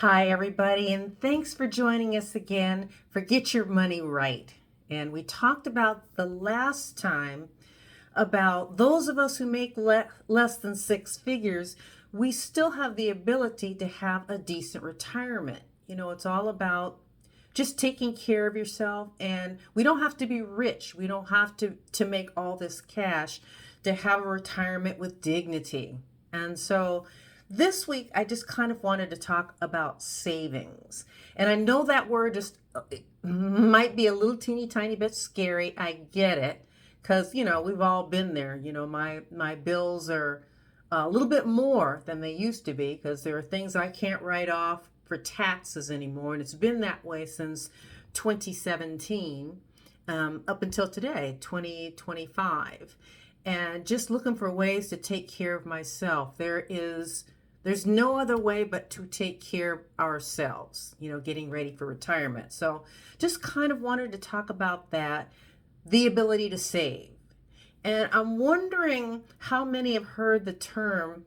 Hi, everybody, and thanks for joining us again for Get Your Money Right. And we talked about the last time about those of us who make less than six figures, we still have the ability to have a decent retirement. It's all about just taking care of yourself, and we don't have to be rich. We don't have to make all this cash to have a retirement with dignity. And so this week, I just kind of wanted to talk about savings. And I know that word just it might be a little teeny tiny bit scary. I get it. Because, we've all been there. My bills are a little bit more than they used to be because there are things I can't write off for taxes anymore. And it's been that way since 2017 up until today, 2025. And just looking for ways to take care of myself. There's no other way but to take care of ourselves, getting ready for retirement. So just kind of wanted to talk about that, the ability to save. And I'm wondering how many have heard the term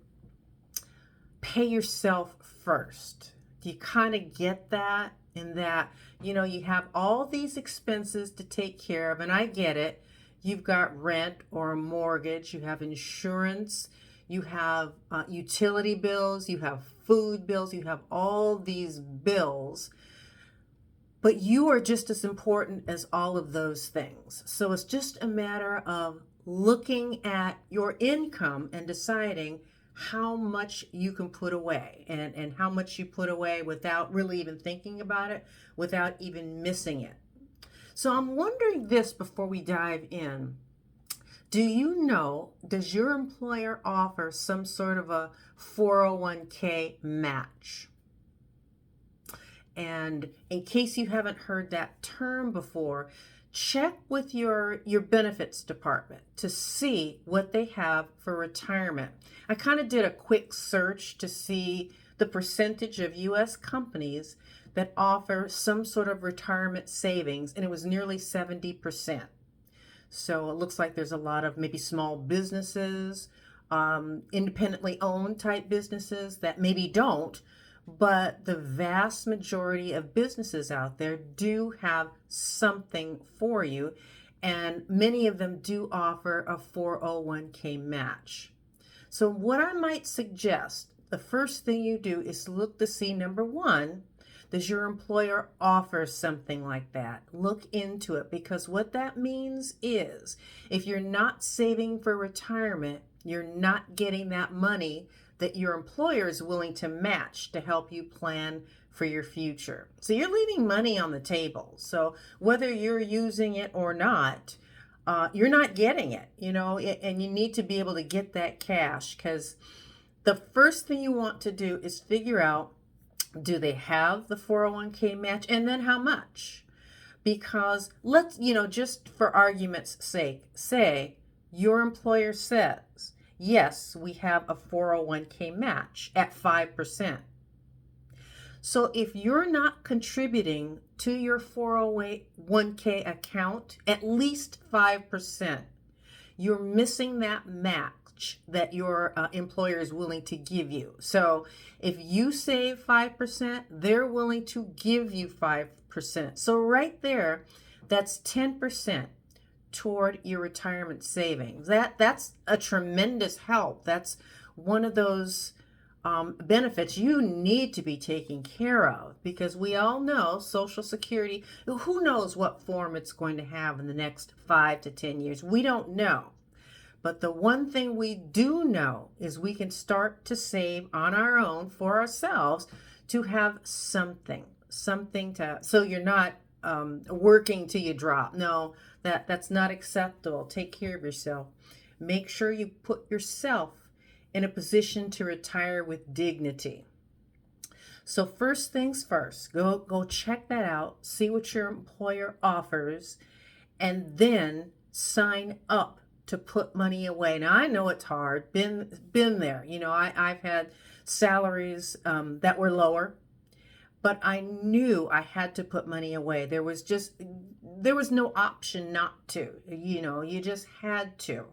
pay yourself first. Do you kind of get that? In that, you have all these expenses to take care of, and I get it. You've got rent or a mortgage, you have insurance, you have utility bills, you have food bills, you have all these bills, but you are just as important as all of those things. So it's just a matter of looking at your income and deciding how much you can put away and how much you put away without really even thinking about it, without even missing it. So I'm wondering this before we dive in. Does your employer offer some sort of a 401k match? And in case you haven't heard that term before, check with your benefits department to see what they have for retirement. I kind of did a quick search to see the percentage of U.S. companies that offer some sort of retirement savings, and it was nearly 70%. So it looks like there's a lot of maybe small businesses, independently owned type businesses that maybe don't, but the vast majority of businesses out there do have something for you, and many of them do offer a 401k match. So what I might suggest, the first thing you do is look to see, number one, does your employer offer something like that? Look into it, because what that means is if you're not saving for retirement, you're not getting that money that your employer is willing to match to help you plan for your future. So you're leaving money on the table. So whether you're using it or not, you're not getting it, and you need to be able to get that cash, because the first thing you want to do is figure out, do they have the 401k match, and then how much? Because let's, just for argument's sake, say your employer says, yes, we have a 401k match at 5%. So if you're not contributing to your 401k account at least 5%, you're missing that match that your employer is willing to give you. So if you save 5%, they're willing to give you 5%. So right there, that's 10% toward your retirement savings. That's a tremendous help. That's one of those benefits you need to be taking care of, because we all know Social Security, who knows what form it's going to have in the next 5 to 10 years. We don't know. But the one thing we do know is we can start to save on our own for ourselves to have something to, so you're not working till you drop. No, that's not acceptable. Take care of yourself. Make sure you put yourself in a position to retire with dignity. So first things first, go check that out, see what your employer offers, and then sign up to put money away. Now I know it's hard. Been there. I've had salaries that were lower, but I knew I had to put money away. There was no option not to. You just had to.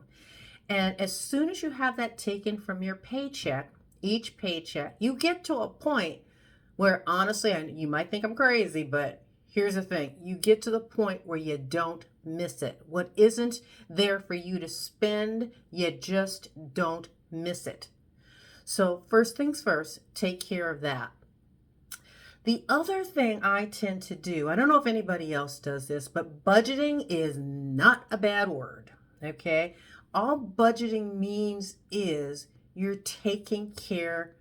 And as soon as you have that taken from your paycheck, each paycheck, you get to a point where honestly, you might think I'm crazy, but here's the thing. You get to the point where you don't miss it. What isn't there for you to spend, you just don't miss it. So first things first, take care of that. The other thing I tend to do, I don't know if anybody else does this, but budgeting is not a bad word, okay? All budgeting means is you're taking care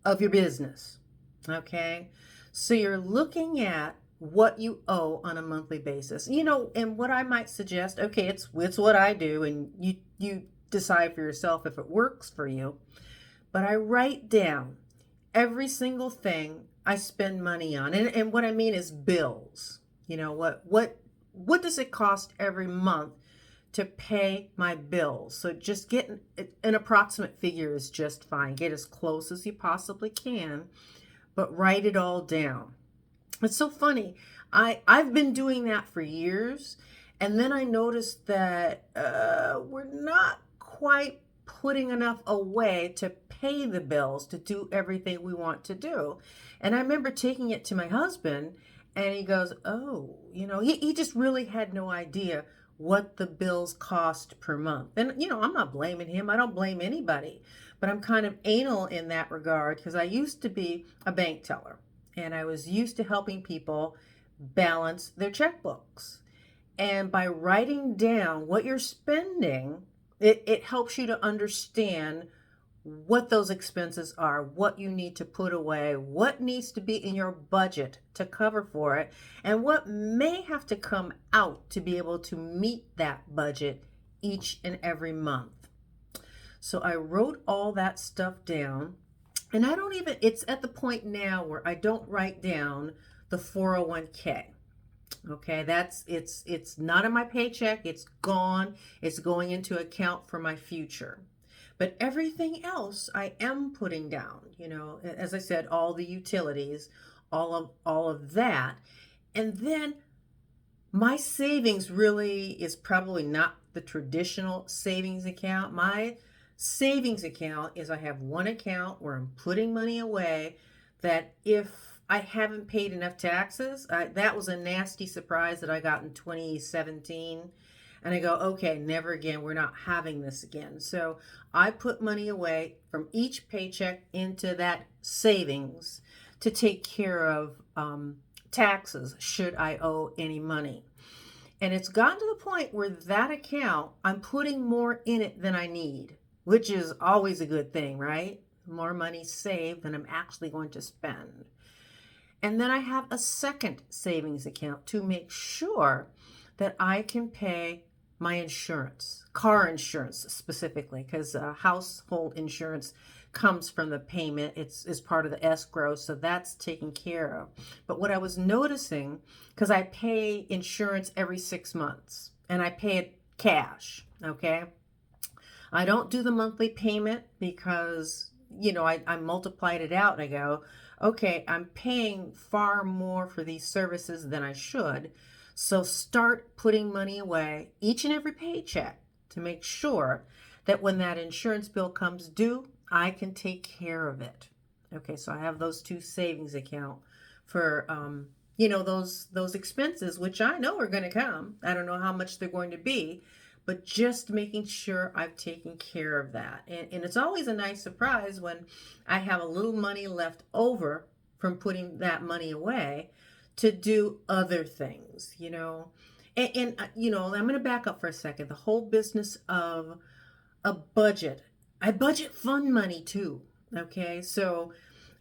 of your business, okay? So you're looking at what you owe on a monthly basis. And what I might suggest, okay, it's what I do, and you decide for yourself if it works for you. But I write down every single thing I spend money on. And what I mean is bills. What does it cost every month to pay my bills? So just get an approximate figure is just fine. Get as close as you possibly can, but write it all down. It's so funny. I've been doing that for years, and then I noticed that we're not quite putting enough away to pay the bills, to do everything we want to do. And I remember taking it to my husband, and he goes, oh, he just really had no idea what the bills cost per month. And, I'm not blaming him. I don't blame anybody. But I'm kind of anal in that regard because I used to be a bank teller, and I was used to helping people balance their checkbooks. And by writing down what you're spending, it helps you to understand what those expenses are, what you need to put away, what needs to be in your budget to cover for it, and what may have to come out to be able to meet that budget each and every month. So I wrote all that stuff down, and it's at the point now where I don't write down the 401k. Okay, it's not in my paycheck, it's gone, it's going into account for my future. But everything else I am putting down, as I said, all the utilities, all of that. And then my savings really is probably not the traditional savings account. My savings account is I have one account where I'm putting money away that if I haven't paid enough taxes, that was a nasty surprise that I got in 2017. And I go, okay, never again. We're not having this again. So I put money away from each paycheck into that savings to take care of taxes should I owe any money. And it's gotten to the point where that account, I'm putting more in it than I need, which is always a good thing, right? More money saved than I'm actually going to spend. And then I have a second savings account to make sure that I can pay my insurance, car insurance specifically, because household insurance comes from the payment. It's part of the escrow, so that's taken care of. But what I was noticing, because I pay insurance every 6 months, and I pay it cash, okay? I don't do the monthly payment because, I multiplied it out and I go, okay, I'm paying far more for these services than I should. So start putting money away each and every paycheck to make sure that when that insurance bill comes due, I can take care of it. Okay, so I have those two savings account for, those expenses, which I know are going to come. I don't know how much they're going to be, but just making sure I've taken care of that. And it's always a nice surprise when I have a little money left over from putting that money away to do other things, And I'm going to back up for a second. The whole business of a budget. I budget fund money too, okay? So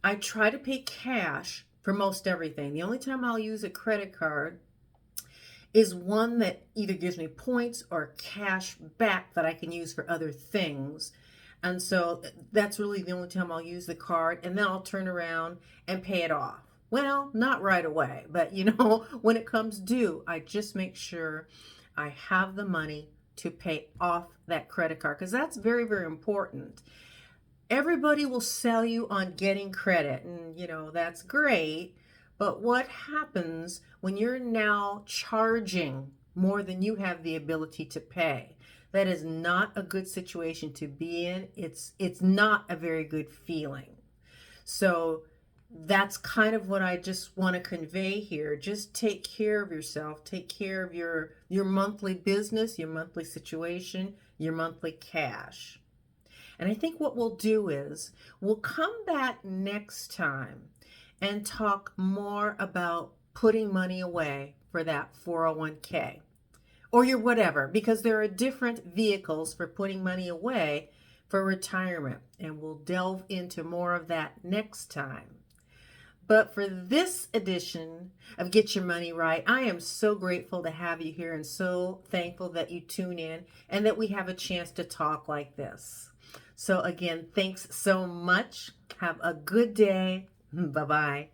I try to pay cash for most everything. The only time I'll use a credit card is one that either gives me points or cash back that I can use for other things. And so that's really the only time I'll use the card, and then I'll turn around and pay it off. Well, not right away, but when it comes due, I just make sure I have the money to pay off that credit card, because that's very, very important. Everybody will sell you on getting credit, and that's great. But what happens when you're now charging more than you have the ability to pay? That is not a good situation to be in. It's not a very good feeling. So that's kind of what I just want to convey here. Just take care of yourself. Take care of your monthly business, your monthly situation, your monthly cash. And I think what we'll do is we'll come back next time and talk more about putting money away for that 401k or your whatever, because there are different vehicles for putting money away for retirement. And we'll delve into more of that next time. But for this edition of Get Your Money Right, I am so grateful to have you here and so thankful that you tune in and that we have a chance to talk like this. So again, thanks so much. Have a good day. Bye-bye.